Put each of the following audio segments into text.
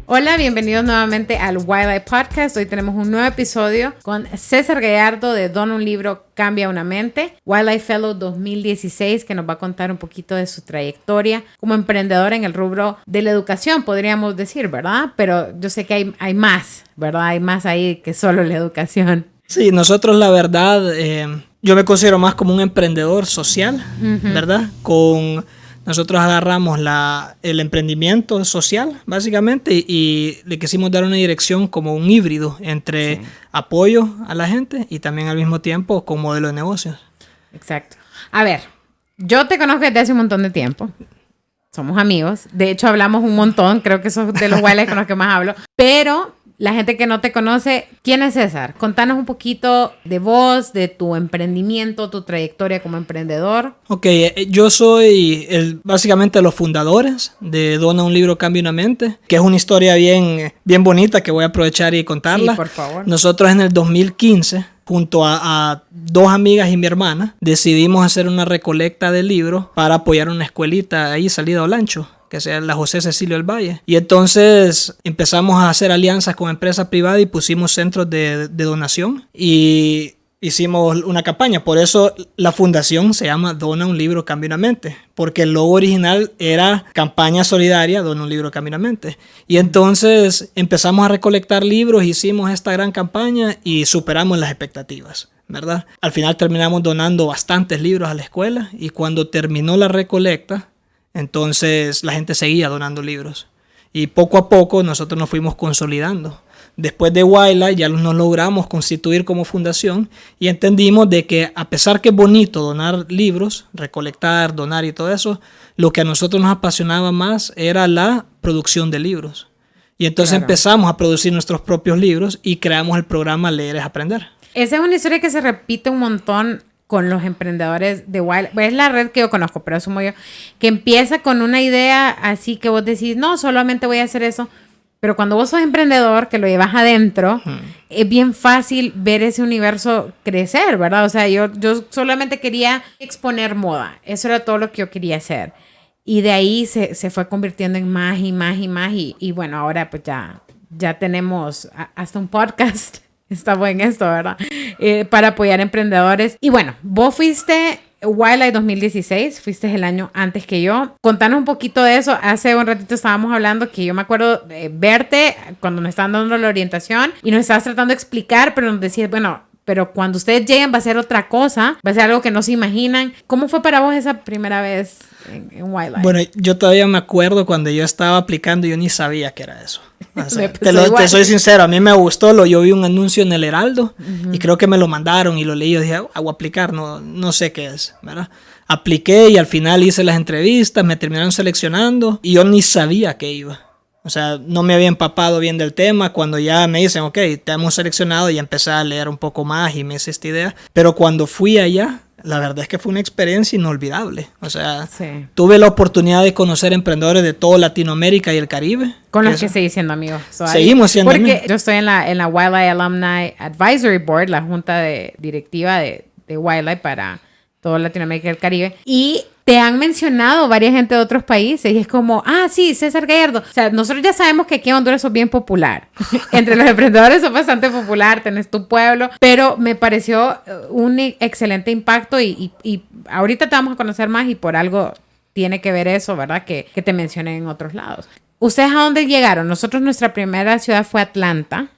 Hola, bienvenidos nuevamente al Wildlife Podcast. Hoy tenemos un nuevo episodio con César Gallardo de Dona un libro, cambia una mente, Wildlife Fellow 2016, que nos va a contar un poquito de su trayectoria como emprendedor en el rubro de la educación, podríamos decir, ¿verdad? Pero yo sé que hay más, ¿verdad? Hay más ahí que solo la educación. Sí, nosotros la verdad, yo me considero más como un emprendedor social, ¿verdad? Nosotros agarramos el emprendimiento social, básicamente, y le quisimos dar una dirección como un híbrido entre apoyo a la gente y también al mismo tiempo con modelo de negocios. Exacto. A ver, yo te conozco desde hace un montón de tiempo. Somos amigos. De hecho, hablamos un montón. Creo que sos de los wildlife con los que más hablo. Pero la gente que no te conoce, ¿quién es César? Contanos un poquito de vos, de tu emprendimiento, tu trayectoria como emprendedor. Ok, yo soy básicamente los fundadores de Dona un libro, cambia una mente, que es una historia bien bonita que voy a aprovechar y contarla. Sí, por favor. Nosotros en el 2015, junto a dos amigas y mi hermana, decidimos hacer una recolecta de libros para apoyar una escuelita ahí salida a Olancho, que sea la José Cecilio del Valle. Y entonces empezamos a hacer alianzas con empresas privadas y pusimos centros de donación y hicimos una campaña. Por eso la fundación se llama Dona un libro, cambia una mente, porque el logo original era campaña solidaria, Dona un libro, cambia una mente. Y entonces empezamos a recolectar libros, hicimos esta gran campaña y superamos las expectativas, ¿verdad? Al final terminamos donando bastantes libros a la escuela y cuando terminó la recolecta, entonces la gente seguía donando libros y poco a poco nosotros nos fuimos consolidando. Después de Wildlife ya nos logramos constituir como fundación y entendimos de que a pesar que es bonito donar libros, recolectar, donar y todo eso, lo que a nosotros nos apasionaba más era la producción de libros. Y entonces empezamos a producir nuestros propios libros y creamos el programa Leer es Aprender. Esa es una historia que se repite un montón con los emprendedores de Wildlife. Es la red que yo conozco, pero asumo yo, que empieza con una idea así que vos decís, no, solamente voy a hacer eso. Pero cuando vos sos emprendedor, que lo llevas adentro, es bien fácil ver ese universo crecer, ¿verdad? O sea, yo solamente quería exponer moda. Eso era todo lo que yo quería hacer. Y de ahí se fue convirtiendo en más y más y más. Y bueno, ahora pues ya tenemos hasta un podcast. Estamos en esto, ¿verdad? Para apoyar emprendedores. Y bueno, vos fuiste Wildlife 2016, fuiste el año antes que yo. Contanos un poquito de eso. Hace un ratito estábamos hablando que yo me acuerdo de verte cuando nos estaban dando la orientación y nos estabas tratando de explicar, pero nos decías, bueno, pero cuando ustedes lleguen va a ser otra cosa, va a ser algo que no se imaginan. ¿Cómo fue para vos esa primera vez en Wildlife? Bueno, yo todavía me acuerdo cuando yo estaba aplicando, yo ni sabía que era eso. O sea, te soy sincero, a mí me gustó, yo vi un anuncio en el Heraldo y creo que me lo mandaron y lo leí y dije, voy a aplicar, no sé qué es, ¿verdad? Apliqué y al final hice las entrevistas, me terminaron seleccionando y yo ni sabía que iba. O sea, no me había empapado bien del tema. Cuando ya me dicen, ok, te hemos seleccionado, y empecé a leer un poco más y me hice esta idea. Pero cuando fui allá, la verdad es que fue una experiencia inolvidable. O sea, tuve la oportunidad de conocer emprendedores de toda Latinoamérica y el Caribe. Con los que seguí siendo amigos. Seguimos siendo amigos. Porque yo estoy en la Wildlife Alumni Advisory Board, la junta directiva de Wildlife para toda Latinoamérica y el Caribe. Y te han mencionado varias gente de otros países y es como, sí, César Gallardo. O sea, nosotros ya sabemos que aquí en Honduras sos bien popular. Entre los emprendedores sos bastante popular, tenés tu pueblo, pero me pareció un excelente impacto y ahorita te vamos a conocer más y por algo tiene que ver eso, ¿verdad? Que te mencioné en otros lados. ¿Ustedes a dónde llegaron? Nosotros, nuestra primera ciudad fue Atlanta.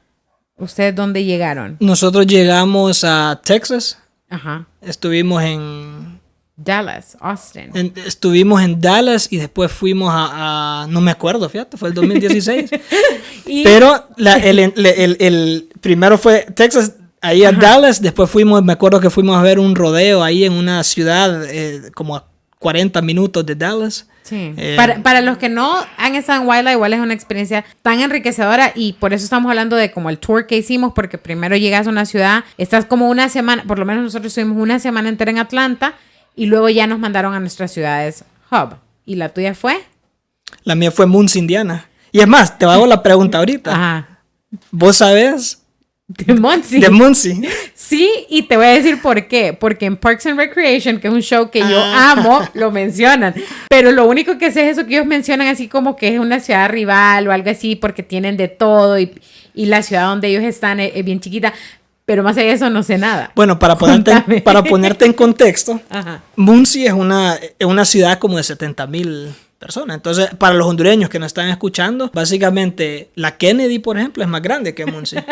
¿Ustedes dónde llegaron? Nosotros llegamos a Texas. Ajá. Estuvimos en Dallas, Austin. Estuvimos en Dallas y después fuimos a no me acuerdo, fíjate, fue el 2016. Pero el primero fue Texas, ahí a Dallas, después me acuerdo que fuimos a ver un rodeo ahí en una ciudad como a 40 minutos de Dallas. Sí. Para los que no han estado en Wildlife, igual es una experiencia tan enriquecedora y por eso estamos hablando de como el tour que hicimos, porque primero llegas a una ciudad, estás como una semana, por lo menos nosotros estuvimos una semana entera en Atlanta y luego ya nos mandaron a nuestras ciudades hub. ¿Y la tuya fue? La mía fue Muncie, Indiana. Y es más, te hago la pregunta ahorita. Ajá. ¿Vos sabés De Muncie. De Muncie. Sí, y te voy a decir por qué. Porque en Parks and Recreation, que es un show que yo amo, lo mencionan. Pero lo único que sé es eso que ellos mencionan así como que es una ciudad rival o algo así porque tienen de todo y la ciudad donde ellos están es bien chiquita. Pero más allá de eso no sé nada. Bueno, para ponerte en contexto, Ajá. Muncie es una ciudad como de 70,000 personas. Entonces, para los hondureños que nos están escuchando, básicamente la Kennedy, por ejemplo, es más grande que Muncie.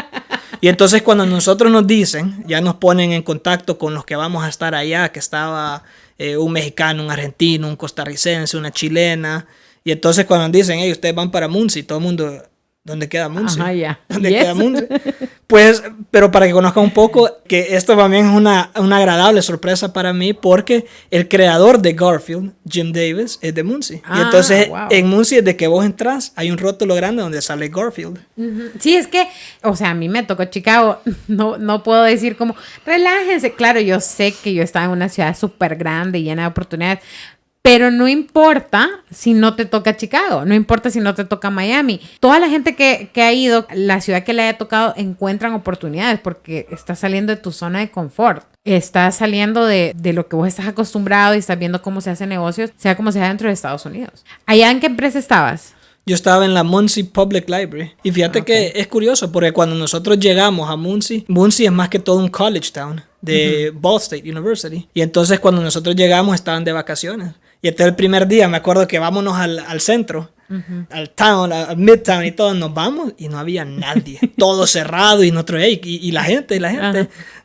Y entonces cuando nosotros nos dicen, ya nos ponen en contacto con los que vamos a estar allá, que estaba un mexicano, un argentino, un costarricense, una chilena. Y entonces cuando nos dicen, hey, ustedes van para Muncie, todo el mundo... ¿Dónde queda Muncie? Ajá, ya. ¿Dónde queda Muncie? Pues, pero para que conozcan un poco, que esto también es una agradable sorpresa para mí, porque el creador de Garfield, Jim Davis, es de Muncie. Y entonces, wow. en Muncie, desde que vos entras, hay un rótulo grande donde sale Garfield. Uh-huh. Sí, es que, o sea, a mí me tocó Chicago. No puedo decir como, relájense. Claro, yo sé que yo estaba en una ciudad súper grande, llena de oportunidades. Pero no importa si no te toca Chicago, no importa si no te toca Miami. Toda la gente que ha ido, la ciudad que le haya tocado, encuentran oportunidades porque estás saliendo de tu zona de confort. Estás saliendo de lo que vos estás acostumbrado y estás viendo cómo se hacen negocios, sea como sea dentro de Estados Unidos. ¿Allá en qué empresa estabas? Yo estaba en la Muncie Public Library. Y fíjate que es curioso porque cuando nosotros llegamos a Muncie es más que todo un college town de Ball State University. Y entonces cuando nosotros llegamos estaban de vacaciones. Y este es el primer día, me acuerdo que vámonos al centro, al town, al midtown y todo, nos vamos y no había nadie, todo cerrado y nosotros, hey, y la gente,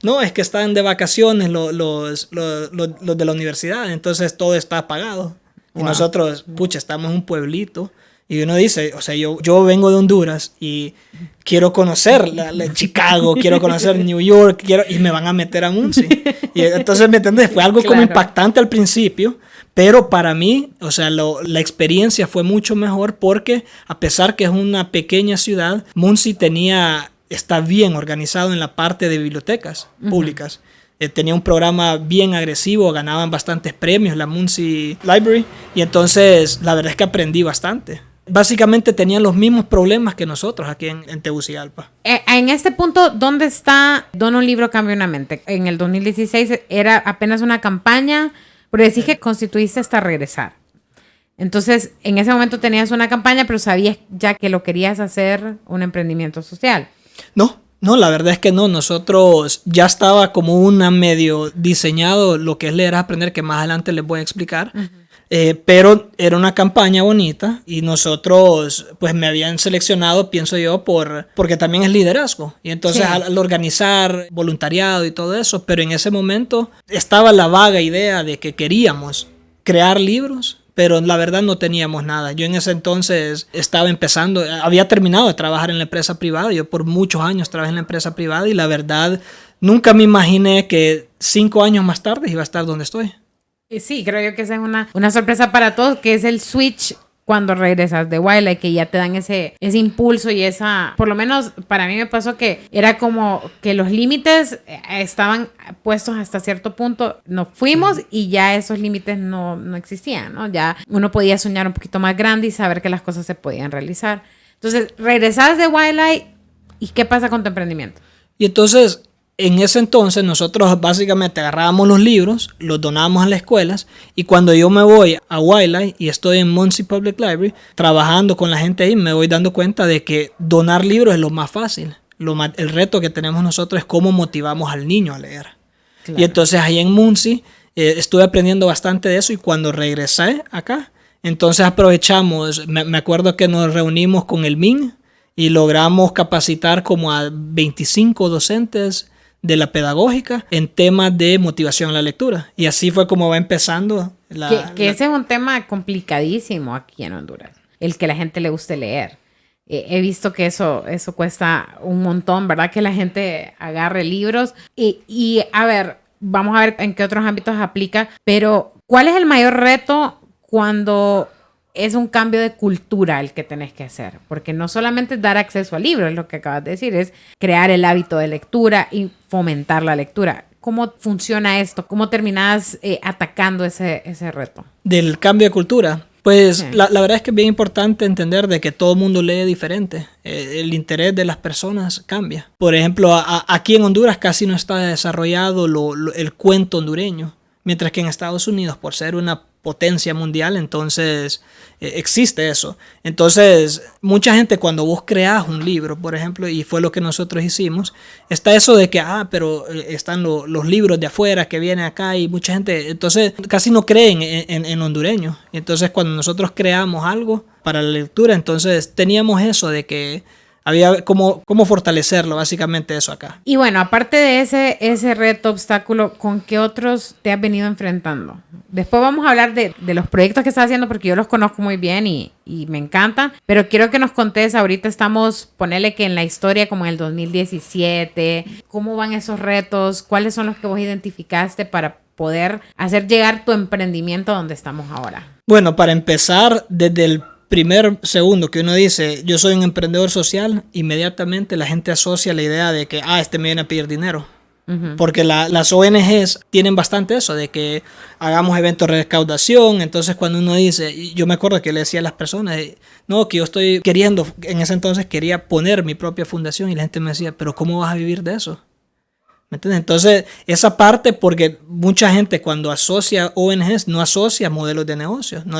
no, es que están de vacaciones los de la universidad, entonces todo está apagado. Wow. Y nosotros, pucha, estamos en un pueblito. Y uno dice, o sea, yo vengo de Honduras y quiero conocer Chicago, quiero conocer New York, y me van a meter a Muncie. Y entonces, ¿me entiendes? Fue algo como impactante al principio, pero para mí, o sea, la experiencia fue mucho mejor porque a pesar que es una pequeña ciudad, Muncie está bien organizado en la parte de bibliotecas públicas. Tenía un programa bien agresivo, ganaban bastantes premios la Muncie Library y entonces la verdad es que aprendí bastante. Básicamente tenían los mismos problemas que nosotros aquí en Tegucigalpa. En este punto, ¿dónde está Dona un libro, cambia una mente? En el 2016 era apenas una campaña, pero decís que constituiste hasta regresar. Entonces, en ese momento tenías una campaña, pero sabías ya que lo querías hacer un emprendimiento social. No, la verdad es que no. Nosotros ya estaba como una medio diseñado lo que es leer a aprender, que más adelante les voy a explicar. Pero era una campaña bonita y nosotros pues me habían seleccionado, pienso yo, porque también es liderazgo. Y entonces al organizar voluntariado y todo eso, pero en ese momento estaba la vaga idea de que queríamos crear libros, pero la verdad no teníamos nada. Yo en ese entonces estaba empezando, había terminado de trabajar en la empresa privada. Yo por muchos años trabajé en la empresa privada y la verdad nunca me imaginé que 5 años más tarde iba a estar donde estoy. Sí, creo yo que esa es una sorpresa para todos, que es el switch cuando regresas de Wildlife, que ya te dan ese impulso y por lo menos para mí me pasó que era como que los límites estaban puestos hasta cierto punto, nos fuimos y ya esos límites no existían, ¿no? Ya uno podía soñar un poquito más grande y saber que las cosas se podían realizar. Entonces, regresas de Wildlife y ¿qué pasa con tu emprendimiento? Y entonces, en ese entonces nosotros básicamente agarrábamos los libros, los donábamos a las escuelas y cuando yo me voy a Wildlife y estoy en Muncie Public Library trabajando con la gente ahí, me voy dando cuenta de que donar libros es lo más fácil. El reto que tenemos nosotros es cómo motivamos al niño a leer. Claro. Y entonces ahí en Muncie estuve aprendiendo bastante de eso y cuando regresé acá, entonces aprovechamos, me acuerdo que nos reunimos con el MIN y logramos capacitar como a 25 docentes de la pedagógica en temas de motivación a la lectura. Y así fue como va empezando. Ese es un tema complicadísimo aquí en Honduras, el que la gente le guste leer. He visto que eso cuesta un montón, ¿verdad? Que la gente agarre libros. Y a ver, vamos a ver en qué otros ámbitos aplica, pero ¿cuál es el mayor reto cuando es un cambio de cultura el que tenés que hacer? Porque no solamente dar acceso al libro, es lo que acabas de decir, es crear el hábito de lectura y fomentar la lectura. ¿Cómo funciona esto? ¿Cómo terminás atacando ese reto? Del cambio de cultura. Pues Sí. la verdad es que es bien importante entender de que todo mundo lee diferente. El interés de las personas cambia. Por ejemplo, aquí en Honduras casi no está desarrollado el cuento hondureño, mientras que en Estados Unidos, por ser una potencia mundial, entonces existe eso. Entonces, mucha gente cuando vos creás un libro, por ejemplo, y fue lo que nosotros hicimos, está eso de que, pero están los libros de afuera que vienen acá y mucha gente, entonces casi no creen en hondureño. Y entonces cuando nosotros creamos algo para la lectura, entonces teníamos eso de que había cómo fortalecerlo, básicamente eso acá. Y bueno, aparte de ese reto, obstáculo, ¿con qué otros te has venido enfrentando? Después vamos a hablar de los proyectos que estás haciendo porque yo los conozco muy bien y me encantan, pero quiero que nos contés, ahorita estamos, ponele que en la historia como en el 2017, ¿cómo van esos retos? ¿Cuáles son los que vos identificaste para poder hacer llegar tu emprendimiento a donde estamos ahora? Bueno, para empezar, desde el primer segundo que uno dice yo soy un emprendedor social, inmediatamente la gente asocia la idea de que este me viene a pedir dinero. Porque las ONGs tienen bastante eso de que hagamos eventos de recaudación. Entonces cuando uno dice, yo me acuerdo que le decía a las personas, no, que yo estoy queriendo, en ese entonces quería poner mi propia fundación, y la gente me decía, pero ¿cómo vas a vivir de eso? ¿Me entiendes? Entonces, esa parte, porque mucha gente cuando asocia ONGs no asocia modelos de negocios, no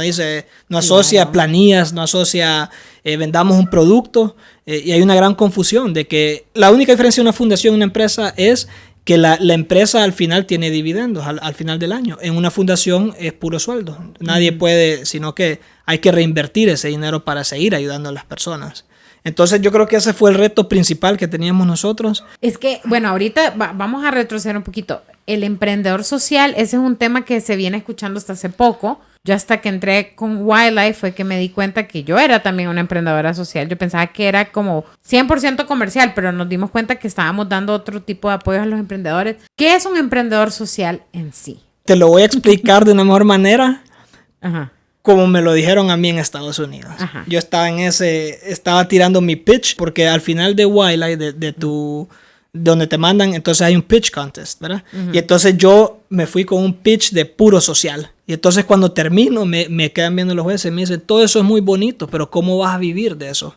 asocia planillas, no asocia vendamos un producto, y hay una gran confusión de que la única diferencia de una fundación y una empresa es que la empresa al final tiene dividendos al final del año. En una fundación es puro sueldo. Nadie puede, sino que hay que reinvertir ese dinero para seguir ayudando a las personas. Entonces yo creo que ese fue el reto principal que teníamos nosotros. Es que, bueno, ahorita vamos a retroceder un poquito. El emprendedor social, ese es un tema que se viene escuchando hasta hace poco. Yo hasta que entré con Wildlife fue que me di cuenta que yo era también una emprendedora social. Yo pensaba que era como 100% comercial, pero nos dimos cuenta que estábamos dando otro tipo de apoyo a los emprendedores. ¿Qué es un emprendedor social en sí? Te lo voy a explicar de una mejor manera. Ajá. Como me lo dijeron a mí en Estados Unidos. Ajá. Yo estaba tirando mi pitch, porque al final de Wildlife, donde te mandan, entonces hay un pitch contest, ¿verdad? Y entonces yo me fui con un pitch de puro social. Y entonces cuando termino, me quedan viendo los jueces y me dicen, todo eso es muy bonito, pero ¿cómo vas a vivir de eso?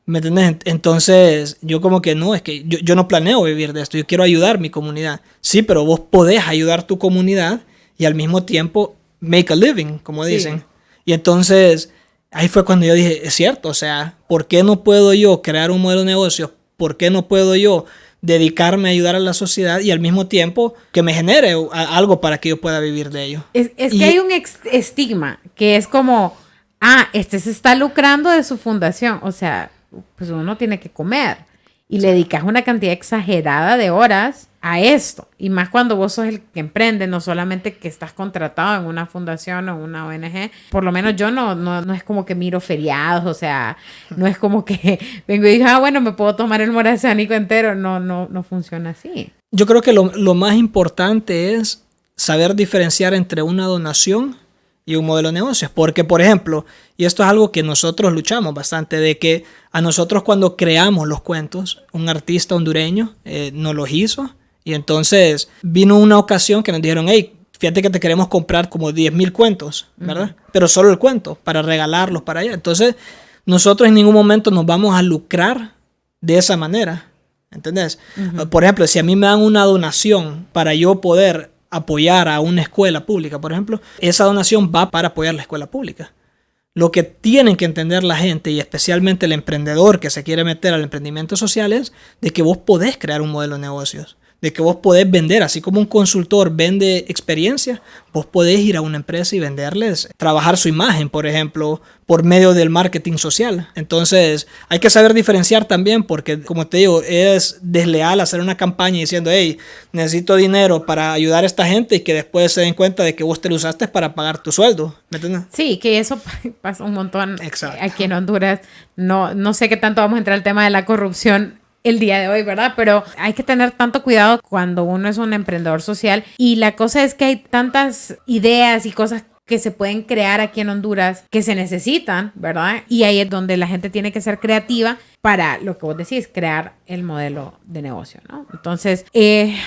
¿Me entiendes? Entonces yo como que no, es que yo no planeo vivir de esto, yo quiero ayudar a mi comunidad. Sí, pero vos podés ayudar tu comunidad y al mismo tiempo make a living, como dicen. Sí. Y entonces ahí fue cuando yo dije, es cierto, o sea, ¿por qué no puedo yo crear un modelo de negocio? ¿Por qué no puedo yo dedicarme a ayudar a la sociedad y al mismo tiempo que me genere algo para que yo pueda vivir de ello? Es que hay un estigma que es como, este se está lucrando de su fundación, o sea, pues uno tiene que comer y le dedicas una cantidad exagerada de horas a esto, y más cuando vos sos el que emprende, no solamente que estás contratado en una fundación o una ONG. Por lo menos yo no es como que miro feriados, o sea, no es como que vengo y digo, bueno, me puedo tomar el morazánico entero. No funciona así. Yo creo que lo más importante es saber diferenciar entre una donación y un modelo de negocios, porque por ejemplo, y esto es algo que nosotros luchamos bastante, de que a nosotros cuando creamos los cuentos, un artista hondureño nos los hizo. Y entonces vino una ocasión que nos dijeron, hey, fíjate que te queremos comprar como 10,000 cuentos, ¿verdad? Pero solo el cuento, para regalarlos para allá. Entonces, nosotros en ningún momento nos vamos a lucrar de esa manera, ¿entendés? Por ejemplo, si a mí me dan una donación para yo poder apoyar a una escuela pública, por ejemplo, esa donación va para apoyar la escuela pública. Lo que tienen que entender la gente, y especialmente el emprendedor que se quiere meter al emprendimiento social, es de que vos podés crear un modelo de negocios, de que vos podés vender, así como un consultor vende experiencia, vos podés ir a una empresa y venderles, trabajar su imagen, por ejemplo, por medio del marketing social. Entonces, hay que saber diferenciar también, porque, como te digo, es desleal hacer una campaña diciendo, hey, necesito dinero para ayudar a esta gente, y que después se den cuenta de que vos te lo usaste para pagar tu sueldo. ¿Me entiendes? Sí, que eso pasa un montón. Exacto. Aquí en Honduras. No sé qué tanto vamos a entrar al tema de la corrupción el día de hoy, ¿verdad? Pero hay que tener tanto cuidado cuando uno es un emprendedor social. Y la cosa es que hay tantas ideas y cosas que se pueden crear aquí en Honduras que se necesitan, ¿verdad? Y ahí es donde la gente tiene que ser creativa para lo que vos decís, crear el modelo de negocio, ¿no? Entonces,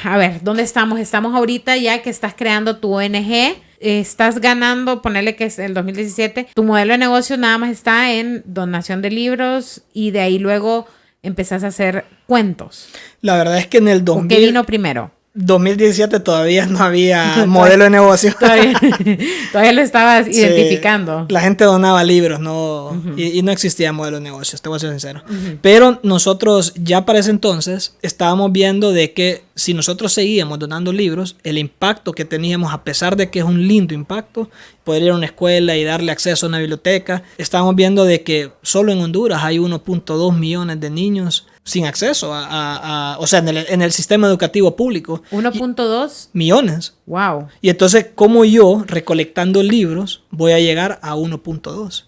a ver, ¿dónde estamos? Estamos ahorita ya que estás creando tu ONG. estás ganando, ponerle que es el 2017, tu modelo de negocio nada más está en donación de libros y de ahí luego empezás a hacer cuentos. La verdad es que en el ¿Qué vino primero? 2017 todavía no había modelo de negocio. Todavía lo estabas identificando. La gente donaba libros, no, y no existía modelo de negocios, te voy a ser sincero. Pero nosotros ya para ese entonces estábamos viendo de que si nosotros seguíamos donando libros, el impacto que teníamos, a pesar de que es un lindo impacto, poder ir a una escuela y darle acceso a una biblioteca, estábamos viendo de que solo en Honduras hay 1.2 millones de niños sin acceso o sea, en el sistema educativo público. 1.2 millones. Wow. Y entonces, ¿cómo yo, recolectando libros, voy a llegar a 1.2?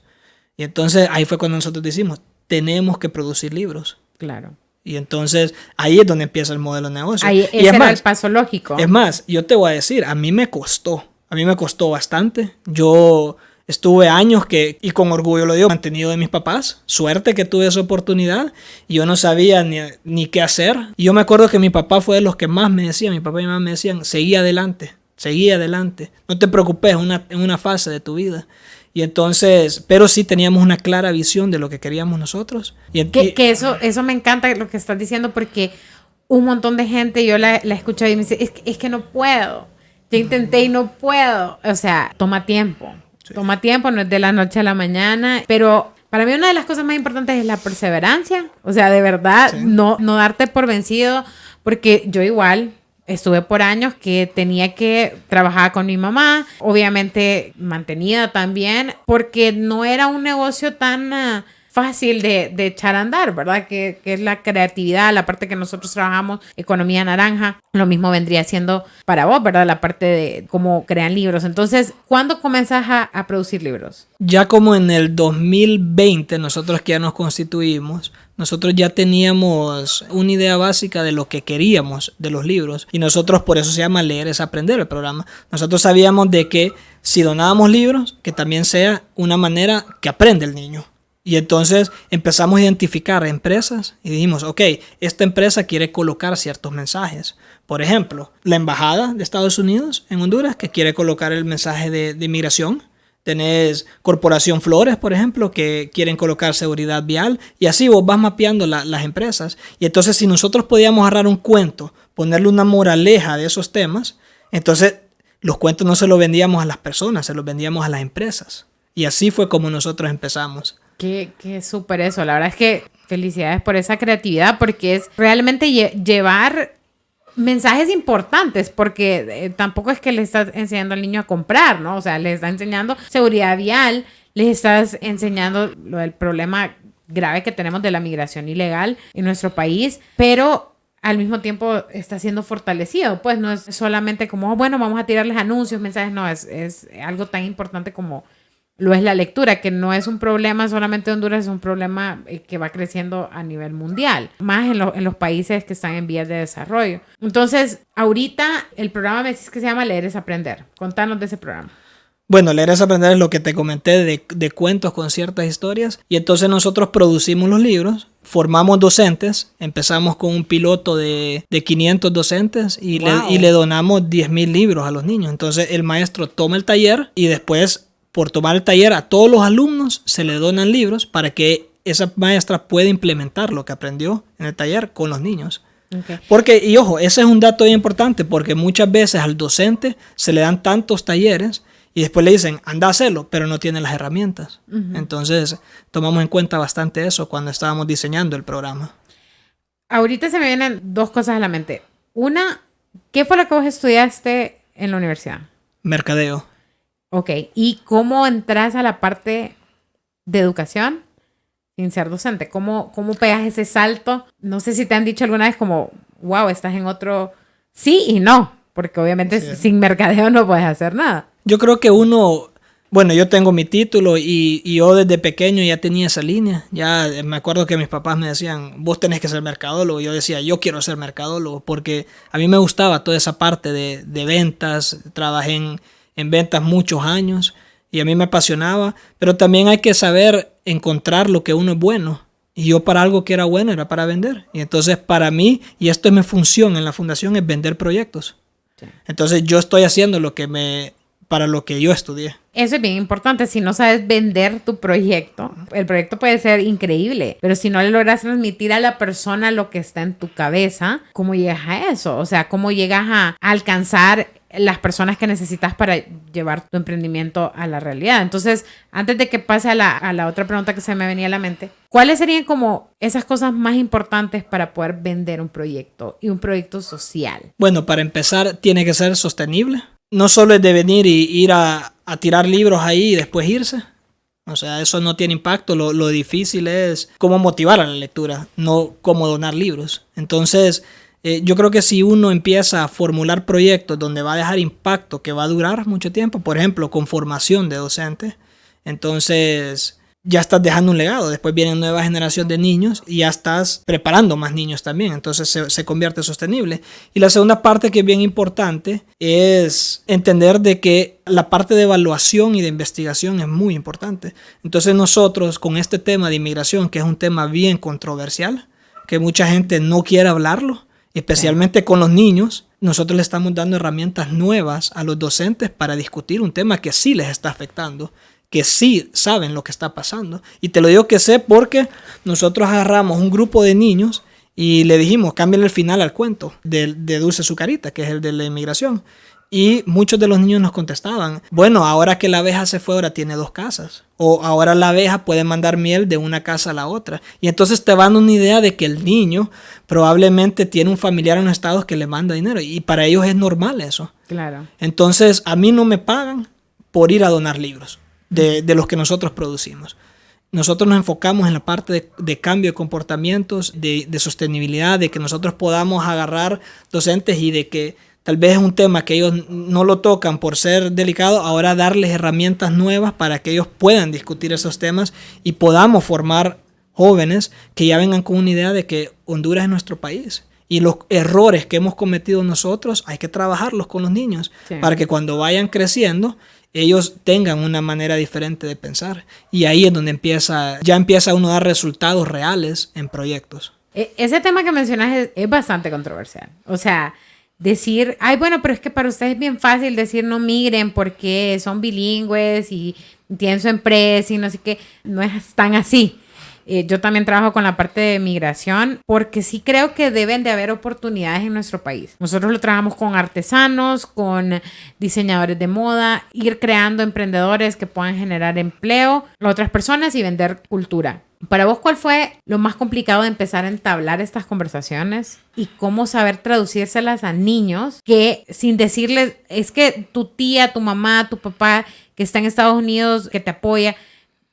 Y entonces ahí fue cuando nosotros decimos, tenemos que producir libros. Claro. Y entonces ahí es donde empieza el modelo de negocio. Ahí, ese era el paso lógico. Es más, yo te voy a decir, a mí me costó bastante. Yo estuve años y con orgullo lo digo, mantenido de mis papás. Suerte que tuve esa oportunidad. Y yo no sabía ni qué hacer. Y yo me acuerdo que mi papá fue de los que más me decían, mi papá y mi mamá me decían, seguí adelante. No te preocupes en una fase de tu vida. Y entonces, pero sí teníamos una clara visión de lo que queríamos nosotros. Que eso me encanta lo que estás diciendo, porque un montón de gente, yo la he escuchado y me dice, es que no puedo. Yo intenté y no puedo. O sea, toma tiempo. Sí. Toma tiempo, no es de la noche a la mañana. Pero para mí una de las cosas más importantes es la perseverancia. O sea, de verdad, sí. no darte por vencido. Porque yo igual estuve por años que tenía que trabajar con mi mamá, obviamente mantenida también, porque no era un negocio tan fácil de echar a andar, ¿verdad? Que es la creatividad, la parte que nosotros trabajamos, economía naranja. Lo mismo vendría siendo para vos, ¿verdad? La parte de cómo crean libros. Entonces, ¿cuándo comenzás a producir libros? Ya como en el 2020, nosotros que ya nos constituimos, nosotros ya teníamos una idea básica de lo que queríamos de los libros. Y nosotros, por eso se llama Leer es Aprender el programa. Nosotros sabíamos de que si donábamos libros, que también sea una manera que aprende el niño. Y entonces empezamos a identificar empresas y dijimos, ok, esta empresa quiere colocar ciertos mensajes. Por ejemplo, la Embajada de Estados Unidos en Honduras, que quiere colocar el mensaje de inmigración. Tenés Corporación Flores, por ejemplo, que quieren colocar seguridad vial. Y así vos vas mapeando las empresas. Y entonces si nosotros podíamos agarrar un cuento, ponerle una moraleja de esos temas, entonces los cuentos no se los vendíamos a las personas, se los vendíamos a las empresas. Y así fue como nosotros empezamos. Qué súper eso. La verdad es que felicidades por esa creatividad, porque es realmente llevar mensajes importantes, porque tampoco es que le estás enseñando al niño a comprar, ¿no? O sea, le estás enseñando seguridad vial, le estás enseñando lo del problema grave que tenemos de la migración ilegal en nuestro país, pero al mismo tiempo está siendo fortalecido. Pues no es solamente como, bueno, vamos a tirarles anuncios, mensajes, no, es algo tan importante como lo es la lectura, que no es un problema solamente de Honduras, es un problema que va creciendo a nivel mundial, más en los países que están en vías de desarrollo. Entonces, ahorita el programa me dices que se llama Leer es Aprender. Contanos de ese programa. Bueno, Leer es Aprender es lo que te comenté de cuentos con ciertas historias. Y entonces nosotros producimos los libros, formamos docentes, empezamos con un piloto de 500 docentes y, wow, le donamos 10,000 libros a los niños. Entonces el maestro toma el taller y después, por tomar el taller, a todos los alumnos se le donan libros para que esa maestra pueda implementar lo que aprendió en el taller con los niños. Okay. Porque, y ojo, ese es un dato muy importante, porque muchas veces al docente se le dan tantos talleres y después le dicen, anda a hacerlo, pero no tiene las herramientas. Uh-huh. Entonces, tomamos en cuenta bastante eso cuando estábamos diseñando el programa. Ahorita se me vienen dos cosas a la mente. Una, ¿qué fue lo que vos estudiaste en la universidad? Mercadeo. Ok, ¿y cómo entras a la parte de educación sin ser docente? ¿Cómo pegas ese salto? No sé si te han dicho alguna vez como, wow, estás en otro... Sí y no, porque obviamente sí, sin mercadeo no puedes hacer nada. Yo creo que bueno, yo tengo mi título y yo desde pequeño ya tenía esa línea. Ya me acuerdo que mis papás me decían, vos tenés que ser mercadólogo. Yo decía, yo quiero ser mercadólogo porque a mí me gustaba toda esa parte de ventas. Trabajé en ventas muchos años y a mí me apasionaba, pero también hay que saber encontrar lo que uno es bueno. Y yo para algo que era bueno era para vender. Y entonces para mí, y esto es mi función en la fundación, es vender proyectos. Sí. Entonces yo estoy haciendo lo que me para lo que yo estudié. Eso es bien importante. Si no sabes vender tu proyecto, el proyecto puede ser increíble, pero si no le logras transmitir a la persona lo que está en tu cabeza, ¿cómo llegas a eso? O sea, ¿cómo llegas a alcanzar las personas que necesitas para llevar tu emprendimiento a la realidad? Entonces, antes de que pase a la otra pregunta que se me venía a la mente, ¿cuáles serían como esas cosas más importantes para poder vender un proyecto y un proyecto social? Bueno, para empezar, tiene que ser sostenible. No solo es de venir y ir a tirar libros ahí y después irse. O sea, eso no tiene impacto. Lo difícil es cómo motivar a la lectura, no cómo donar libros. Entonces, yo creo que si uno empieza a formular proyectos donde va a dejar impacto que va a durar mucho tiempo, por ejemplo, con formación de docentes, entonces ya estás dejando un legado. Después viene una nueva generación de niños y ya estás preparando más niños también. Entonces se convierte sostenible. Y la segunda parte que es bien importante es entender de que la parte de evaluación y de investigación es muy importante. Entonces nosotros con este tema de inmigración, que es un tema bien controversial, que mucha gente no quiere hablarlo, especialmente con los niños, nosotros le estamos dando herramientas nuevas a los docentes para discutir un tema que sí les está afectando, que sí saben lo que está pasando. Y te lo digo que sé porque nosotros agarramos un grupo de niños y le dijimos, cámbiale el final al cuento de Dulce Azucarita, que es el de la inmigración. Y muchos de los niños nos contestaban, bueno, ahora que la abeja se fue, ahora tiene 2 casas. O ahora la abeja puede mandar miel de una casa a la otra. Y entonces te van una idea de que el niño probablemente tiene un familiar en los Estados que le manda dinero. Y para ellos es normal eso. Claro. Entonces, a mí no me pagan por ir a donar libros de los que nosotros producimos. Nosotros nos enfocamos en la parte de cambio de comportamientos, de sostenibilidad, de que nosotros podamos agarrar docentes y de que tal vez es un tema que ellos no lo tocan por ser delicado, ahora darles herramientas nuevas para que ellos puedan discutir esos temas y podamos formar jóvenes que ya vengan con una idea de que Honduras es nuestro país. Y los errores que hemos cometido nosotros hay que trabajarlos con los niños, sí, para que cuando vayan creciendo ellos tengan una manera diferente de pensar. Y ahí es donde ya empieza uno a dar resultados reales en proyectos. Ese tema que mencionas es bastante controversial. O sea, decir, ay, bueno, pero es que para ustedes es bien fácil decir no migren porque son bilingües y tienen su empresa y no sé qué. No es tan así. Yo también trabajo con la parte de migración porque sí creo que deben de haber oportunidades en nuestro país. Nosotros lo trabajamos con artesanos, con diseñadores de moda, ir creando emprendedores que puedan generar empleo a otras personas y vender cultura. Para vos, ¿cuál fue lo más complicado de empezar a entablar estas conversaciones y cómo saber traducírselas a niños que sin decirles, es que tu tía, tu mamá, tu papá que está en Estados Unidos, que te apoya,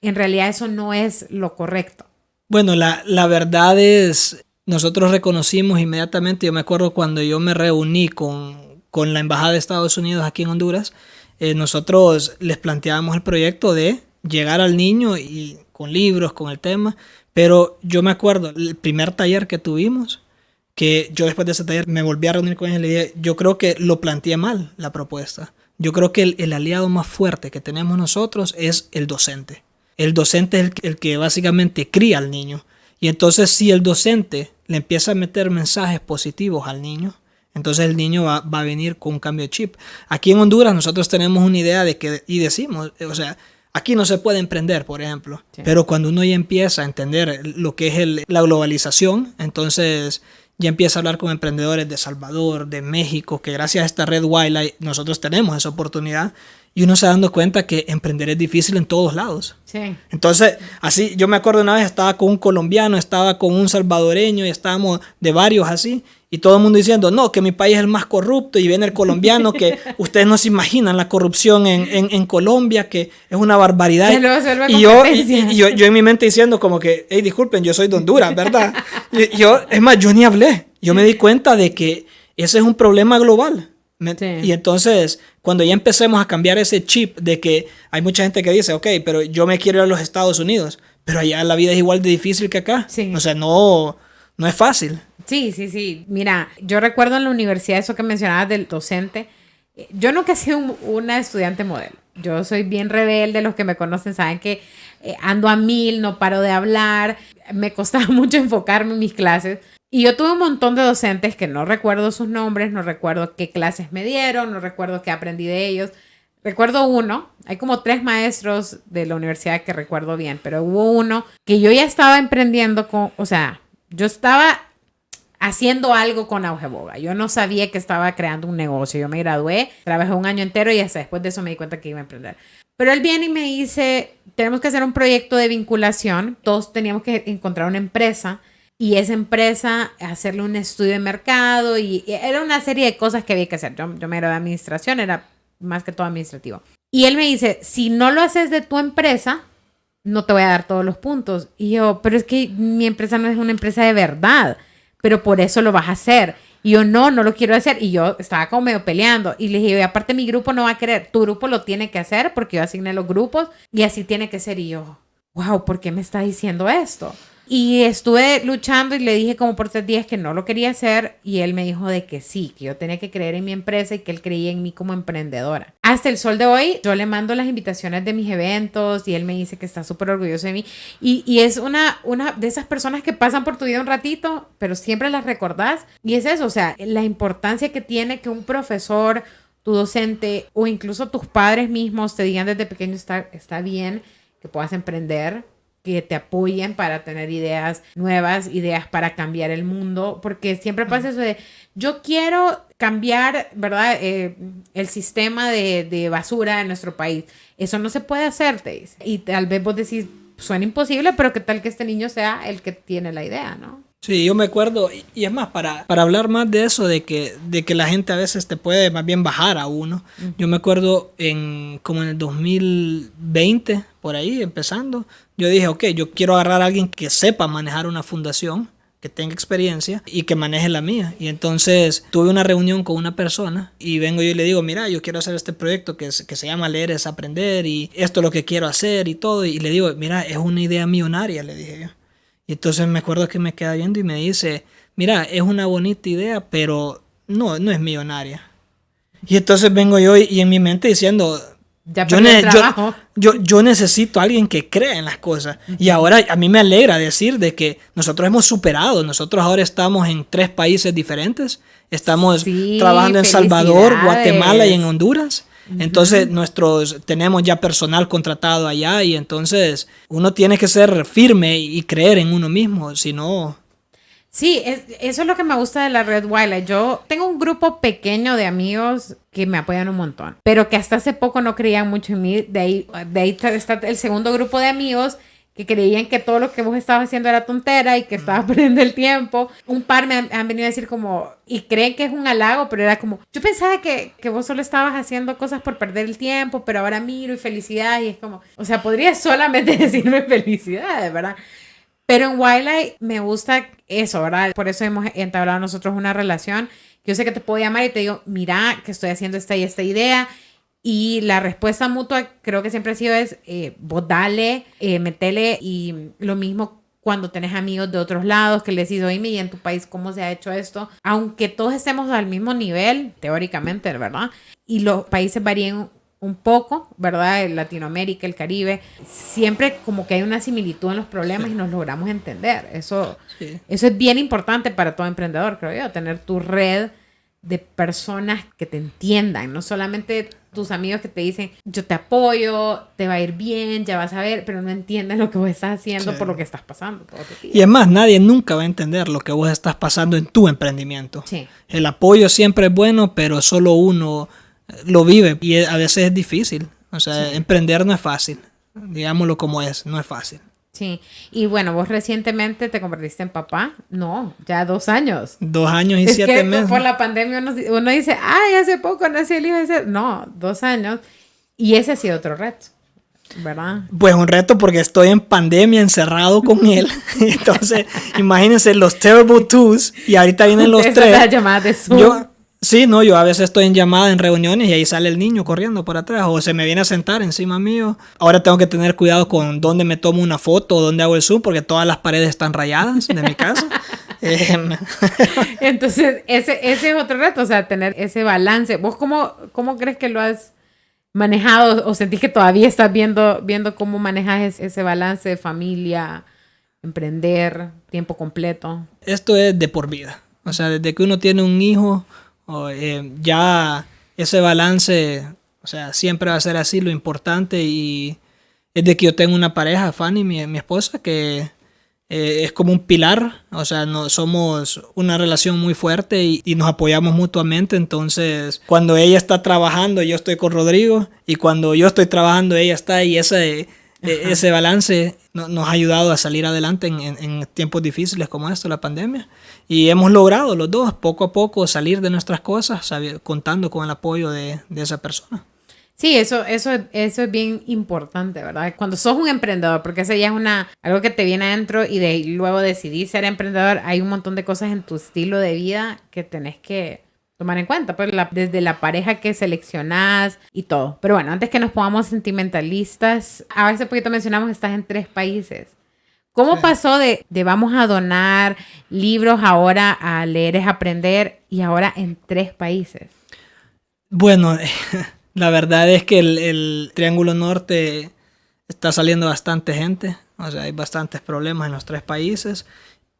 en realidad eso no es lo correcto? Bueno, la verdad es, nosotros reconocimos inmediatamente, yo me acuerdo cuando yo me reuní con la Embajada de Estados Unidos aquí en Honduras, nosotros les planteábamos el proyecto de llegar al niño y con libros, con el tema, pero yo me acuerdo el primer taller que tuvimos, que yo después de ese taller me volví a reunir con ellos y le dije, yo creo que lo planteé mal la propuesta. Yo creo que el aliado más fuerte que tenemos nosotros es el docente. El docente es el que básicamente cría al niño. Y entonces si el docente le empieza a meter mensajes positivos al niño, entonces el niño va a venir con un cambio de chip. Aquí en Honduras nosotros tenemos una idea de que, y decimos, o sea, aquí no se puede emprender, por ejemplo. Sí. Pero cuando uno ya empieza a entender lo que es la globalización, entonces ya empieza a hablar con emprendedores de Salvador, de México, que gracias a esta red Wildlife nosotros tenemos esa oportunidad. Y uno se da dando cuenta que emprender es difícil en todos lados. Sí. Entonces, así, yo me acuerdo una vez, estaba con un colombiano, estaba con un salvadoreño y estábamos de varios así. Y todo el mundo diciendo, no, que mi país es el más corrupto. Y viene el colombiano que ustedes no se imaginan la corrupción en Colombia, que es una barbaridad. Y yo en mi mente diciendo como que, hey, disculpen, yo soy de Honduras, ¿verdad? Es más, yo ni hablé. Yo me di cuenta de que ese es un problema global. Sí. Y entonces, cuando ya empecemos a cambiar ese chip de que hay mucha gente que dice, ok, pero yo me quiero ir a los Estados Unidos, pero allá la vida es igual de difícil que acá. Sí. O sea, no es fácil. Sí. Mira, yo recuerdo en la universidad eso que mencionabas del docente. Yo nunca he sido una estudiante modelo. Yo soy bien rebelde. Los que me conocen saben que ando a 1000, no paro de hablar. Me costaba mucho enfocarme en mis clases. Y yo tuve un montón de docentes que no recuerdo sus nombres, no recuerdo qué clases me dieron, no recuerdo qué aprendí de ellos. Recuerdo uno, hay como 3 maestros de la universidad que recuerdo bien, pero hubo uno que yo ya estaba emprendiendo con, o sea, yo estaba haciendo algo con Aujeboga. Yo no sabía que estaba creando un negocio. Yo me gradué, trabajé un año entero y hasta después de eso me di cuenta que iba a emprender. Pero él viene y me dice, tenemos que hacer un proyecto de vinculación. Todos teníamos que encontrar una empresa y esa empresa hacerle un estudio de mercado y era una serie de cosas que había que hacer. Yo me gradué de administración, era más que todo administrativo. Y él me dice, si no lo haces de tu empresa, no te voy a dar todos los puntos. Y yo, pero es que mi empresa no es una empresa de verdad, pero por eso lo vas a hacer. Y yo, no lo quiero hacer. Y yo estaba como medio peleando. Y le dije, aparte mi grupo no va a querer, tu grupo lo tiene que hacer porque yo asigné los grupos y así tiene que ser. Y yo, wow, ¿por qué me está diciendo esto? Y estuve luchando y le dije como por 3 días que no lo quería hacer y él me dijo de que sí, que yo tenía que creer en mi empresa y que él creía en mí como emprendedora. Hasta el sol de hoy yo le mando las invitaciones de mis eventos y él me dice que está súper orgulloso de mí y es una de esas personas que pasan por tu vida un ratito, pero siempre las recordás y es eso, o sea, la importancia que tiene que un profesor, tu docente o incluso tus padres mismos te digan desde pequeño está bien que puedas emprender, que te apoyen para tener ideas nuevas, ideas para cambiar el mundo, porque siempre pasa eso de, yo quiero cambiar, ¿verdad? El sistema de basura en nuestro país. Eso no se puede hacer, te dice. Y tal vez vos decís, suena imposible, pero qué tal que este niño sea el que tiene la idea, ¿no? Sí, yo me acuerdo, y es más, para hablar más de eso, de que la gente a veces te puede más bien bajar a uno. Yo me acuerdo como en el 2020, por ahí, empezando, yo dije, ok, yo quiero agarrar a alguien que sepa manejar una fundación, que tenga experiencia y que maneje la mía. Y entonces tuve una reunión con una persona y vengo yo y le digo, mira, yo quiero hacer este proyecto que se llama Leer es Aprender y esto es lo que quiero hacer y todo. Y le digo, mira, es una idea millonaria, le dije yo. Y entonces me acuerdo que me queda viendo y me dice, mira, es una bonita idea, pero no es millonaria. Y entonces vengo yo y en mi mente diciendo, yo necesito a alguien que crea en las cosas. Y ahora a mí me alegra decir de que nosotros hemos superado. Nosotros ahora estamos en 3 países diferentes. Estamos trabajando en Salvador, Guatemala y en Honduras. Entonces tenemos ya personal contratado allá y entonces uno tiene que ser firme y creer en uno mismo, si no... Sí, eso es lo que me gusta de la Red Wildlife. Yo tengo un grupo pequeño de amigos que me apoyan un montón, pero que hasta hace poco no creían mucho en mí. De ahí está el segundo grupo de amigos que creían que todo lo que vos estabas haciendo era tontera y que estabas perdiendo el tiempo. Un par me han venido a decir como, y creen que es un halago, pero era como, yo pensaba que vos solo estabas haciendo cosas por perder el tiempo, pero ahora miro y felicidad, y es como, o sea, podrías solamente decirme felicidades, ¿verdad? Pero en Wildlife me gusta eso, ¿verdad? Por eso hemos entablado nosotros una relación. Yo sé que te puedo llamar y te digo, mira, que estoy haciendo esta y esta idea. Y la respuesta mutua creo que siempre ha sido vos dale, metele. Y lo mismo cuando tenés amigos de otros lados que les decís, oíme, ¿y en tu país cómo se ha hecho esto? Aunque todos estemos al mismo nivel, teóricamente, ¿verdad? Y los países varían un poco, ¿verdad? En Latinoamérica, el Caribe, siempre como que hay una similitud en los problemas y nos logramos entender. Eso es bien importante para todo emprendedor, creo yo, tener tu red de personas que te entiendan, no solamente tus amigos que te dicen, yo te apoyo, te va a ir bien, ya vas a ver, pero no entienden lo que vos estás haciendo por lo que estás pasando todo el día. Y es más, nadie nunca va a entender lo que vos estás pasando en tu emprendimiento. Sí. El apoyo siempre es bueno, pero solo uno lo vive y a veces es difícil. O sea, emprender no es fácil. Digámoslo como es, no es fácil. Sí. Y bueno, vos recientemente te convertiste en papá. No, ya 2 años. 2 años y 7 meses. Por la pandemia uno dice, ay, hace poco nació el hijo. No, 2 años. Y ese ha sido otro reto, ¿verdad? Pues un reto porque estoy en pandemia encerrado con él. Entonces, imagínense los terrible twos y ahorita vienen los 3. Las llamadas de Zoom. Yo a veces estoy en llamada en reuniones y ahí sale el niño corriendo por atrás o se me viene a sentar encima mío. Ahora tengo que tener cuidado con dónde me tomo una foto o dónde hago el zoom porque todas las paredes están rayadas de mi casa. Entonces, ese es otro reto, o sea, tener ese balance. ¿Vos cómo crees que lo has manejado o sentís que todavía estás viendo cómo manejas ese balance de familia, emprender, tiempo completo? Esto es de por vida. O sea, desde que uno tiene un hijo... ya ese balance O sea, siempre va a ser así. Lo importante y es de que yo tengo una pareja, Fanny, mi esposa, que es como un pilar. O sea, no, somos una relación muy fuerte y nos apoyamos mutuamente. Entonces, cuando ella está trabajando, yo estoy con Rodrigo. Y cuando yo estoy trabajando, ella está. Y ese balance nos ha ayudado a salir adelante en tiempos difíciles como esto, la pandemia. Y hemos logrado los dos, poco a poco, salir de nuestras cosas, contando con el apoyo de esa persona. Sí, eso es bien importante, ¿verdad? Cuando sos un emprendedor, porque eso ya es algo que te viene adentro y luego decidís ser emprendedor, hay un montón de cosas en tu estilo de vida que tenés que tomar en cuenta, pues desde la pareja que seleccionás y todo. Pero bueno, antes que nos pongamos sentimentalistas, a veces poquito mencionamos que estás en 3 países. ¿Cómo pasó de vamos a donar libros ahora a leer es aprender y ahora en 3 países? Bueno, la verdad es que el Triángulo Norte está saliendo bastante gente. O sea, hay bastantes problemas en los 3 países.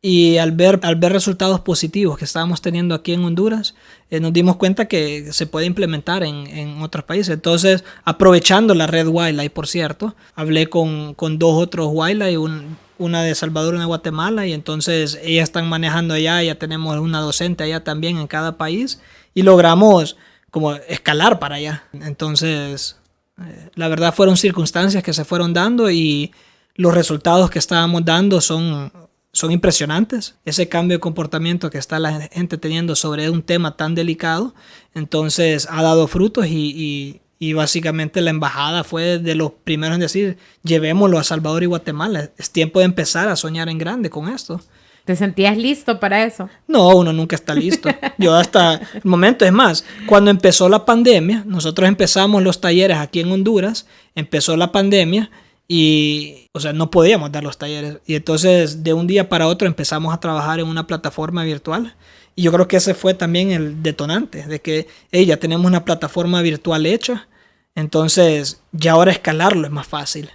Y al ver resultados positivos que estábamos teniendo aquí en Honduras, nos dimos cuenta que se puede implementar en otros países. Entonces, aprovechando la red Wildlife, por cierto, hablé con 2 otros Wildlife, una de Salvador y una de Guatemala, y entonces ellas están manejando allá, ya tenemos una docente allá también en cada país, y logramos como escalar para allá. Entonces, la verdad fueron circunstancias que se fueron dando y los resultados que estábamos dando son impresionantes. Ese cambio de comportamiento que está la gente teniendo sobre un tema tan delicado, entonces ha dado frutos y básicamente la embajada fue de los primeros en decir, llevémoslo a Salvador y Guatemala. Es tiempo de empezar a soñar en grande con esto. ¿Te sentías listo para eso? No, uno nunca está listo. Yo hasta el momento, es más, cuando empezó la pandemia, nosotros empezamos los talleres aquí en Honduras, empezó la pandemia y, o sea, no podíamos dar los talleres. Y entonces, de un día para otro empezamos a trabajar en una plataforma virtual. Y yo creo que ese fue también el detonante, de que ya tenemos una plataforma virtual hecha, entonces ya ahora escalarlo es más fácil.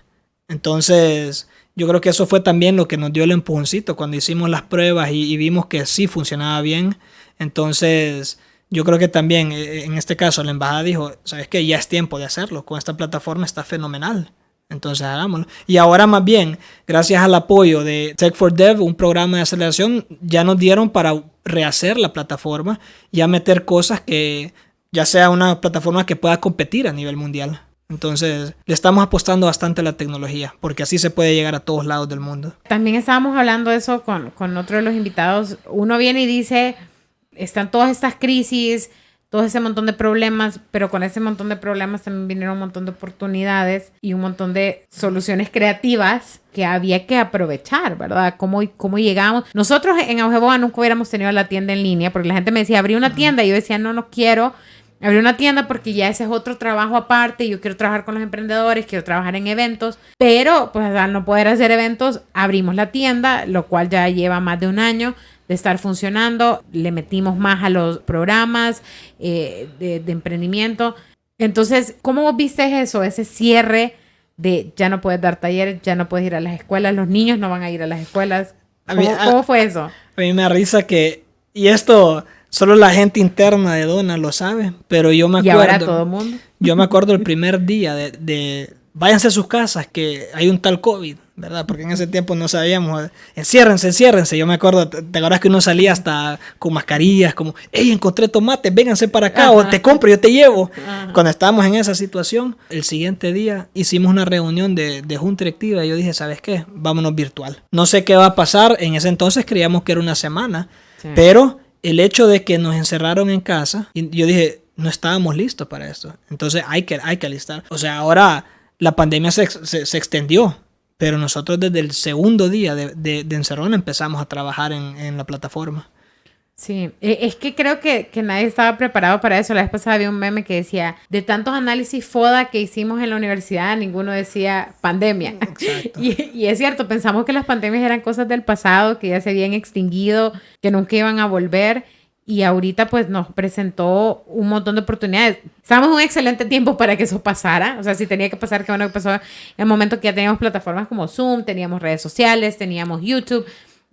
Entonces, yo creo que eso fue también lo que nos dio el empujoncito cuando hicimos las pruebas y vimos que sí funcionaba bien. Entonces, yo creo que también en este caso la embajada dijo, ¿sabes qué? Ya es tiempo de hacerlo, con esta plataforma está fenomenal. Entonces hagámoslo. Y ahora más bien, gracias al apoyo de Tech for Dev, un programa de aceleración, ya nos dieron para rehacer la plataforma y a meter cosas que ya sea una plataforma que pueda competir a nivel mundial. Entonces le estamos apostando bastante a la tecnología, porque así se puede llegar a todos lados del mundo. También estábamos hablando de eso con otro de los invitados. Uno viene y dice, están todas estas crisis, todo ese montón de problemas, pero con ese montón de problemas también vinieron un montón de oportunidades y un montón de soluciones creativas que había que aprovechar, ¿verdad? ¿Cómo llegamos? Nosotros en Aujeboa nunca hubiéramos tenido la tienda en línea, porque la gente me decía, abrí una tienda, y yo decía, no quiero abrir una tienda porque ya ese es otro trabajo aparte, yo quiero trabajar con los emprendedores, quiero trabajar en eventos, pero pues al no poder hacer eventos, abrimos la tienda, lo cual ya lleva más de un año de estar funcionando, le metimos más a los programas de emprendimiento. Entonces, ¿cómo vos viste eso? Ese cierre de ya no puedes dar talleres, ya no puedes ir a las escuelas, los niños no van a ir a las escuelas. ¿Cómo fue eso? A mí me da risa que, y esto solo la gente interna de Dona lo sabe, pero yo me acuerdo. Y ahora todo el mundo. Yo me acuerdo el primer día de váyanse a sus casas que hay un tal COVID, ¿verdad? Porque en ese tiempo no sabíamos, enciérrense. Yo me acuerdo, ¿te acuerdas que uno salía hasta con mascarillas, como, hey, encontré tomates, vénganse para acá, o te compro, yo te llevo? Ajá. Cuando estábamos en esa situación, el siguiente día hicimos una reunión de junta directiva y yo dije, ¿sabes qué? Vámonos virtual. No sé qué va a pasar, en ese entonces creíamos que era una semana, sí. Pero el hecho de que nos encerraron en casa, y yo dije, no estábamos listos para esto, entonces hay que alistar. O sea, ahora la pandemia se extendió, pero nosotros desde el segundo día de encerrón empezamos a trabajar en la plataforma. Sí, es que creo que nadie estaba preparado para eso. La vez pasada había un meme que decía, de tantos análisis FODA que hicimos en la universidad, ninguno decía pandemia. Exacto. Y es cierto, pensamos que las pandemias eran cosas del pasado, que ya se habían extinguido, que nunca iban a volver. Y ahorita pues nos presentó un montón de oportunidades. Estábamos en un excelente tiempo para que eso pasara. O sea, si tenía que pasar, que bueno que pasó en el momento que ya teníamos plataformas como Zoom, teníamos redes sociales, teníamos YouTube.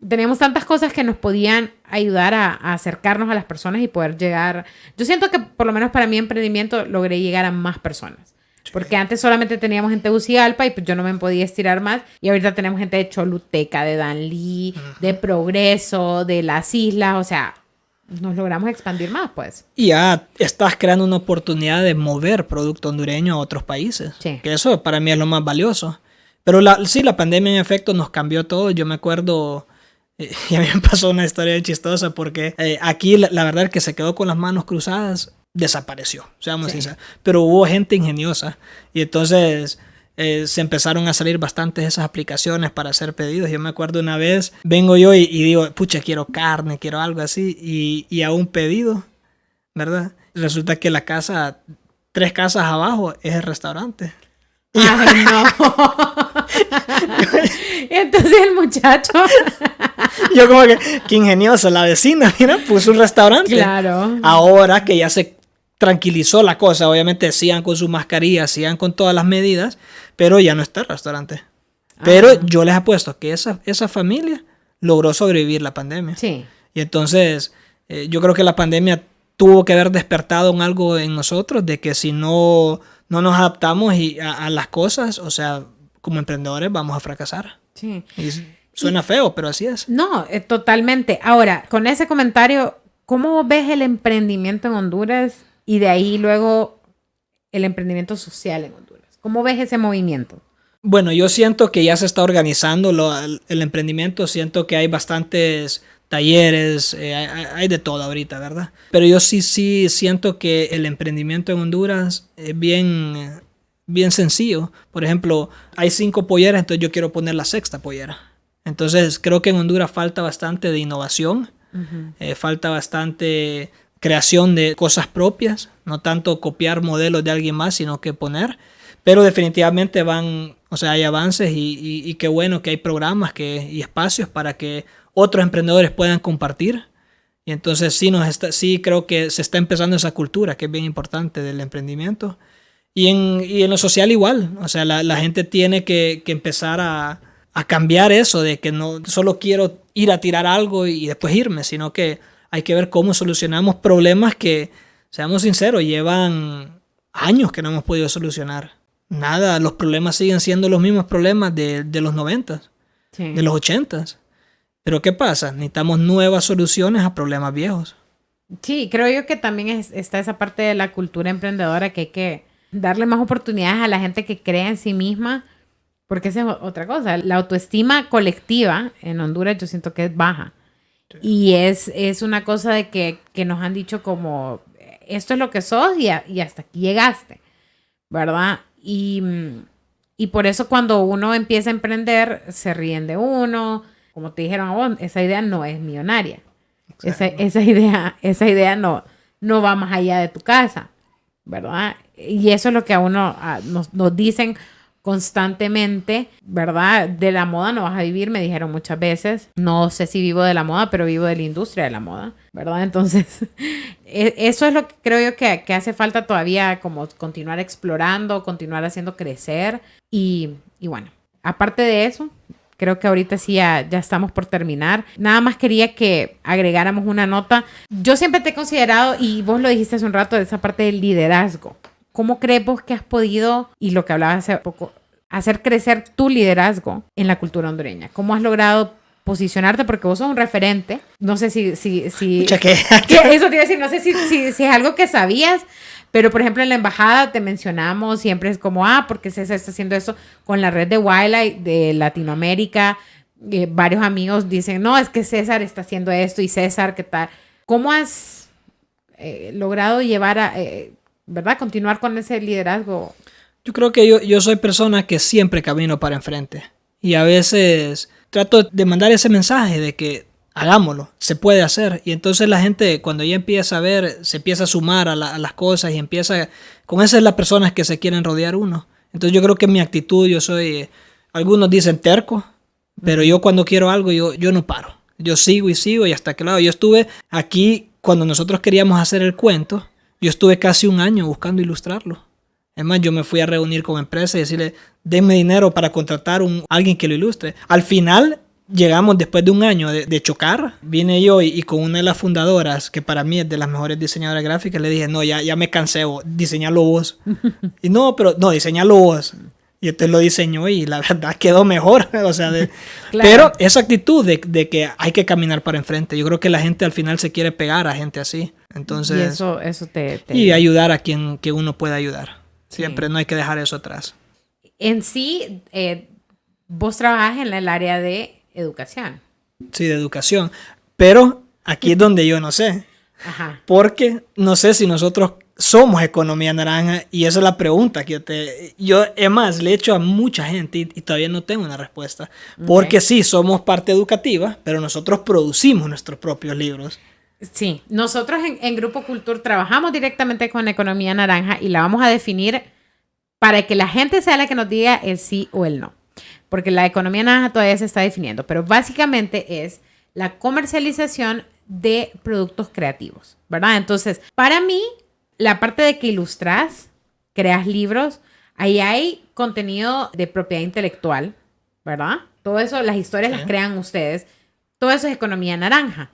teníamos tantas cosas que nos podían ayudar a acercarnos a las personas y poder llegar. Yo siento que por lo menos para mi emprendimiento logré llegar a más personas. Sí. Porque antes solamente teníamos gente de Tegucigalpa y pues yo no me podía estirar más. Y ahorita tenemos gente de Choluteca, de Danlí, de Progreso, de las islas. O sea, nos logramos expandir más, pues. Y ya estás creando una oportunidad de mover producto hondureño a otros países. Sí. Que eso para mí es lo más valioso. Pero sí, la pandemia en efecto nos cambió todo. Yo me acuerdo... Y a mí me pasó una historia chistosa porque aquí la verdad es que se quedó con las manos cruzadas, desapareció, seamos sinceros. Pero hubo gente ingeniosa y entonces se empezaron a salir bastantes esas aplicaciones para hacer pedidos. Yo me acuerdo una vez, vengo yo y digo, pucha, quiero carne, quiero algo así y hago un pedido, ¿verdad? Resulta que la casa, 3 casas abajo es el restaurante. Ay, no. Entonces el muchacho... Yo como que ingeniosa, la vecina, mira, puso un restaurante. Claro. Ahora que ya se tranquilizó la cosa, obviamente sigan con su mascarilla, sigan con todas las medidas, pero ya no está el restaurante. Pero yo les apuesto que esa familia logró sobrevivir la pandemia. Sí. Y entonces yo creo que la pandemia tuvo que haber despertado en algo en nosotros, de que si no nos adaptamos a las cosas, o sea, como emprendedores vamos a fracasar. Sí. Y suena feo, pero así es. No, totalmente. Ahora, con ese comentario, ¿cómo ves el emprendimiento en Honduras y de ahí luego el emprendimiento social en Honduras? ¿Cómo ves ese movimiento? Bueno, yo siento que ya se está organizando el emprendimiento. Siento que hay bastantes talleres, hay de todo ahorita, ¿verdad? Pero yo sí siento que el emprendimiento en Honduras es bien sencillo. Por ejemplo, hay 5 polleras, entonces yo quiero poner la 6ª pollera. Entonces creo que en Honduras falta bastante de innovación, falta bastante creación de cosas propias, no tanto copiar modelos de alguien más, sino que poner. Pero definitivamente hay avances y qué bueno que hay programas y espacios para que otros emprendedores puedan compartir. Y entonces sí creo que se está empezando esa cultura que es bien importante del emprendimiento. Y en lo social igual, o sea, la gente tiene que empezar a cambiar eso de que no solo quiero ir a tirar algo y después irme, sino que hay que ver cómo solucionamos problemas que, seamos sinceros, llevan años que no hemos podido solucionar. Nada, los problemas siguen siendo los mismos problemas de los 90, de los 80. Pero ¿qué pasa? Necesitamos nuevas soluciones a problemas viejos. Sí, creo yo que también está esa parte de la cultura emprendedora que hay que darle más oportunidades a la gente que cree en sí misma. Porque esa es otra cosa. La autoestima colectiva en Honduras yo siento que es baja. Sí. Y es una cosa de que nos han dicho como, esto es lo que sos y hasta aquí llegaste, ¿verdad? Y por eso cuando uno empieza a emprender, se ríen de uno. Como te dijeron a vos, esa idea no es millonaria. Esa idea no va más allá de tu casa, ¿verdad? Y eso es lo que a uno nos dicen constantemente, ¿verdad? De la moda no vas a vivir, me dijeron muchas veces. No sé si vivo de la moda, pero vivo de la industria de la moda, ¿verdad? Entonces, eso es lo que creo yo que hace falta todavía, como continuar explorando, continuar haciendo crecer. Y bueno, aparte de eso, creo que ahorita sí ya estamos por terminar. Nada más quería que agregáramos una nota. Yo siempre te he considerado, y vos lo dijiste hace un rato, de esa parte del liderazgo. ¿Cómo crees vos que has podido, y lo que hablabas hace poco, hacer crecer tu liderazgo en la cultura hondureña? ¿Cómo has logrado posicionarte? Porque vos sos un referente. No sé si eso te iba a decir, no sé si es algo que sabías, pero por ejemplo en la embajada te mencionamos, siempre es como, porque César está haciendo eso con la red de Wildlife de Latinoamérica. Varios amigos dicen, no, es que César está haciendo esto, y César, ¿qué tal? ¿Cómo has logrado llevar ¿verdad? Continuar con ese liderazgo? Yo creo que yo soy persona que siempre camino para enfrente. Y a veces trato de mandar ese mensaje de que hagámoslo, se puede hacer. Y entonces la gente, cuando ya empieza a ver, se empieza a sumar a las cosas y empieza... Con esas las personas que se quieren rodear uno. Entonces yo creo que mi actitud, yo soy... Algunos dicen terco, pero yo cuando quiero algo, yo no paro. Yo sigo y hasta que lo hago. Yo estuve aquí cuando nosotros queríamos hacer el cuento. Yo estuve casi un año buscando ilustrarlo. Es más, yo me fui a reunir con empresas y decirle, denme dinero para contratar a alguien que lo ilustre. Al final, llegamos después de un año de chocar. Vine yo y con una de las fundadoras, que para mí es de las mejores diseñadoras gráficas, le dije, no, ya me cansé, diseñalo vos. Y no, diseñalo vos. Y entonces lo diseñó y la verdad quedó mejor. O sea, claro. Pero esa actitud de que hay que caminar para enfrente. Yo creo que la gente al final se quiere pegar a gente así. Entonces, y eso te... Y ayudar a quien que uno pueda ayudar. Sí. Siempre no hay que dejar eso atrás. En sí, vos trabajás en el área de educación. Sí, de educación. Pero aquí es donde yo no sé. Ajá. Porque no sé si nosotros somos economía naranja, y esa es la pregunta que yo es más, le he hecho a mucha gente y todavía no tengo una respuesta. Porque sí, somos parte educativa, pero nosotros producimos nuestros propios libros. Sí, nosotros en Grupo Cultura trabajamos directamente con economía naranja y la vamos a definir para que la gente sea la que nos diga el sí o el no. Porque la economía naranja todavía se está definiendo, pero básicamente es la comercialización de productos creativos, ¿verdad? Entonces, para mí, la parte de que ilustras, creas libros, ahí hay contenido de propiedad intelectual, ¿verdad? Todo eso, las historias las crean ustedes. Todo eso es economía naranja.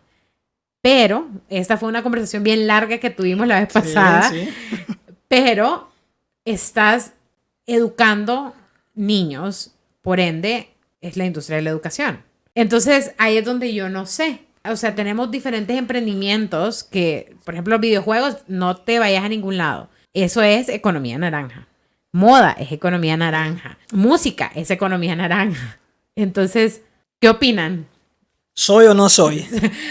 Pero, esta fue una conversación bien larga que tuvimos la vez pasada. Sí. Pero estás educando niños, por ende, es la industria de la educación. Entonces, ahí es donde yo no sé. O sea, tenemos diferentes emprendimientos que, por ejemplo, los videojuegos, no te vayas a ningún lado. Eso es economía naranja. Moda es economía naranja. Música es economía naranja. Entonces, ¿qué opinan? ¿Soy o no soy?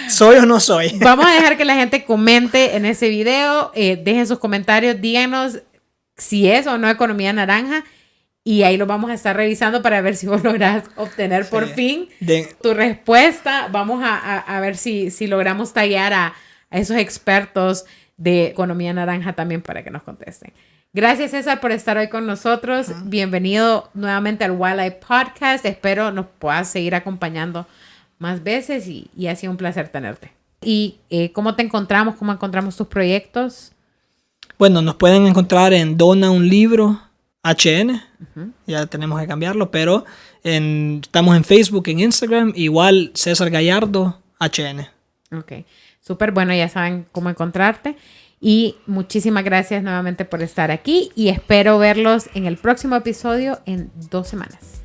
¿Soy o no soy? Vamos a dejar que la gente comente en ese video. Dejen sus comentarios. Díganos si es o no economía naranja. Y ahí lo vamos a estar revisando para ver si vos lográs obtener por fin tu respuesta. Vamos a ver si logramos tallar a esos expertos de economía naranja también para que nos contesten. Gracias, César, por estar hoy con nosotros. Bienvenido nuevamente al Wildlife Podcast. Espero nos puedas seguir acompañando más veces y ha sido un placer tenerte. ¿Y cómo te encontramos? ¿Cómo encontramos tus proyectos? Bueno, nos pueden encontrar en Dona un Libro HN, ya tenemos que cambiarlo, pero estamos en Facebook, en Instagram, igual César Gallardo HN. Ok, súper bueno, ya saben cómo encontrarte. Y muchísimas gracias nuevamente por estar aquí y espero verlos en el próximo episodio en 2 semanas.